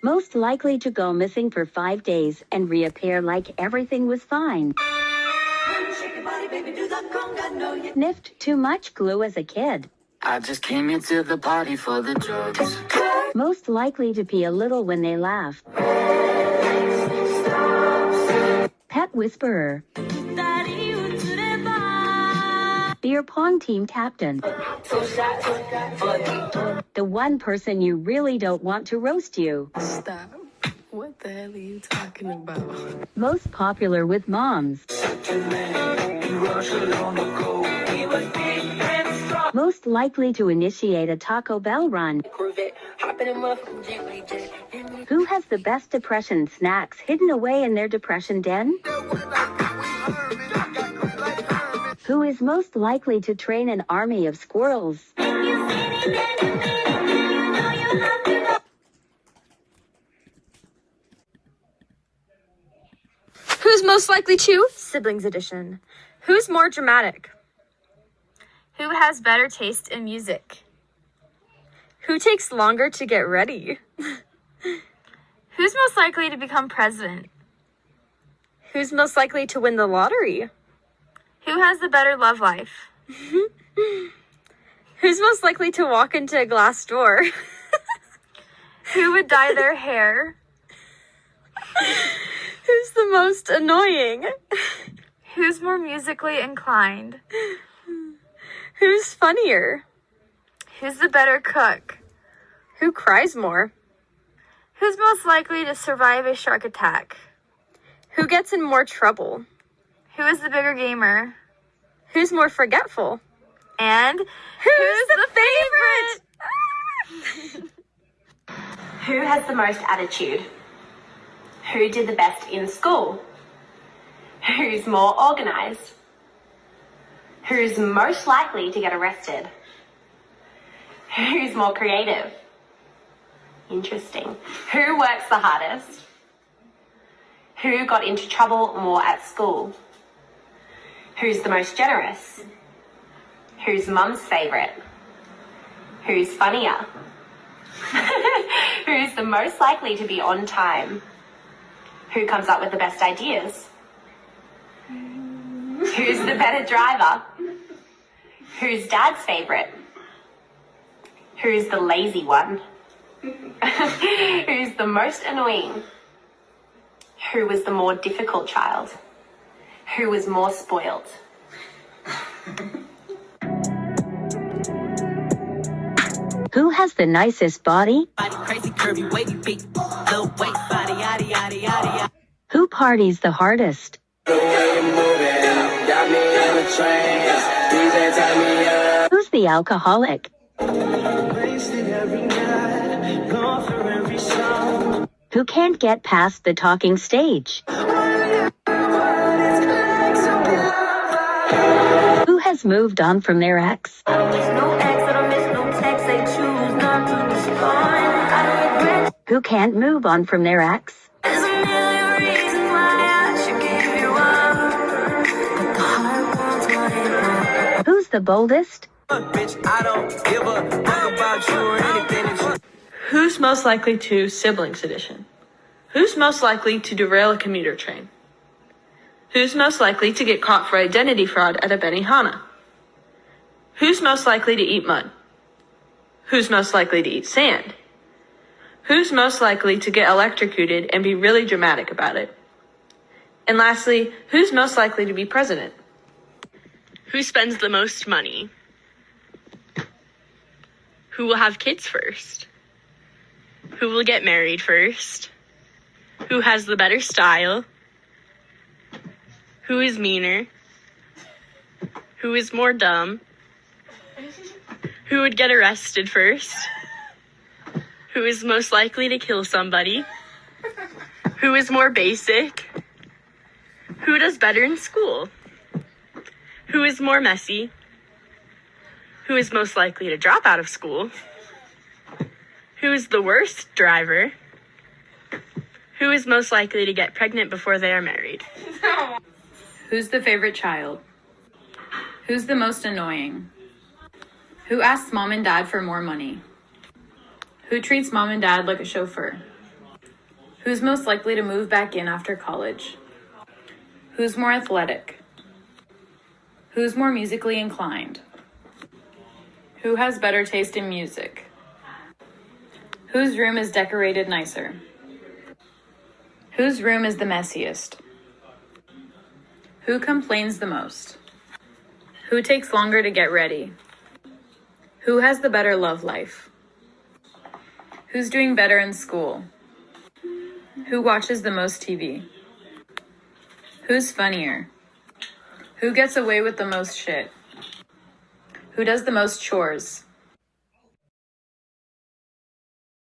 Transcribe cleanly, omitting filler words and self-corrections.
Most likely to go missing for 5 days and reappear like everything was fine. Sniffed too much glue as a kid. I just came into the party for the drugs. Most likely to pee a little when they laugh. Pet whisperer. Beer pong team captain. The one person you really don't want to roast you. Stop. What the hell are you talking about? Most popular with moms. Most likely to initiate a Taco Bell run. Who has the best depression snacks hidden away in their depression den? Who is most likely to train an army of squirrels? Who's most likely to? Siblings edition. Who's more dramatic? Who has better taste in music? Who takes longer to get ready? Who's most likely to become president? Who's most likely to win the lottery? Who has the better love life? Who's most likely to walk into a glass door? Who would dye their hair? Who's the most annoying? Who's more musically inclined? Who's funnier? Who's the better cook? Who cries more? Who's most likely to survive a shark attack? Who gets in more trouble? Who is the bigger gamer? Who's more forgetful? And who's the favorite? Who has the most attitude? Who did the best in school? Who's more organized? Who's most likely to get arrested? Who's more creative? Interesting. Who works the hardest? Who got into trouble more at school? Who's the most generous? Who's mum's favorite? Who's funnier? Who's the most likely to be on time? Who comes up with the best ideas? Who's the better driver? Who's dad's favorite? Who's the lazy one? Who's the most annoying? Who was the more difficult child? Who was more spoiled? Who has the nicest body? Who parties the hardest? Who's the alcoholic? Who can't get past the talking stage? Who has moved on from their ex? Who can't move on from their ex? Who's the boldest? Who's most likely to siblings edition? Who's most likely to derail a commuter train? Who's most likely to get caught for identity fraud at a Benihana? Who's most likely to eat mud? Who's most likely to eat sand? Who's most likely to get electrocuted and be really dramatic about it? And lastly, who's most likely to be president? Who spends the most money? Who will have kids first? Who will get married first? Who has the better style? Who is meaner? Who is more dumb? Who would get arrested first? Who is most likely to kill somebody? Who is more basic? Who does better in school? Who is more messy? Who is most likely to drop out of school? Who is the worst driver? Who is most likely to get pregnant before they are married? Who's the favorite child? Who's the most annoying? Who asks mom and dad for more money? Who treats mom and dad like a chauffeur? Who's most likely to move back in after college? Who's more athletic? Who's more musically inclined? Who has better taste in music? Whose room is decorated nicer? Whose room is the messiest? Who complains the most? Who takes longer to get ready? Who has the better love life? Who's doing better in school? Who watches the most TV? Who's funnier? Who gets away with the most shit? Who does the most chores?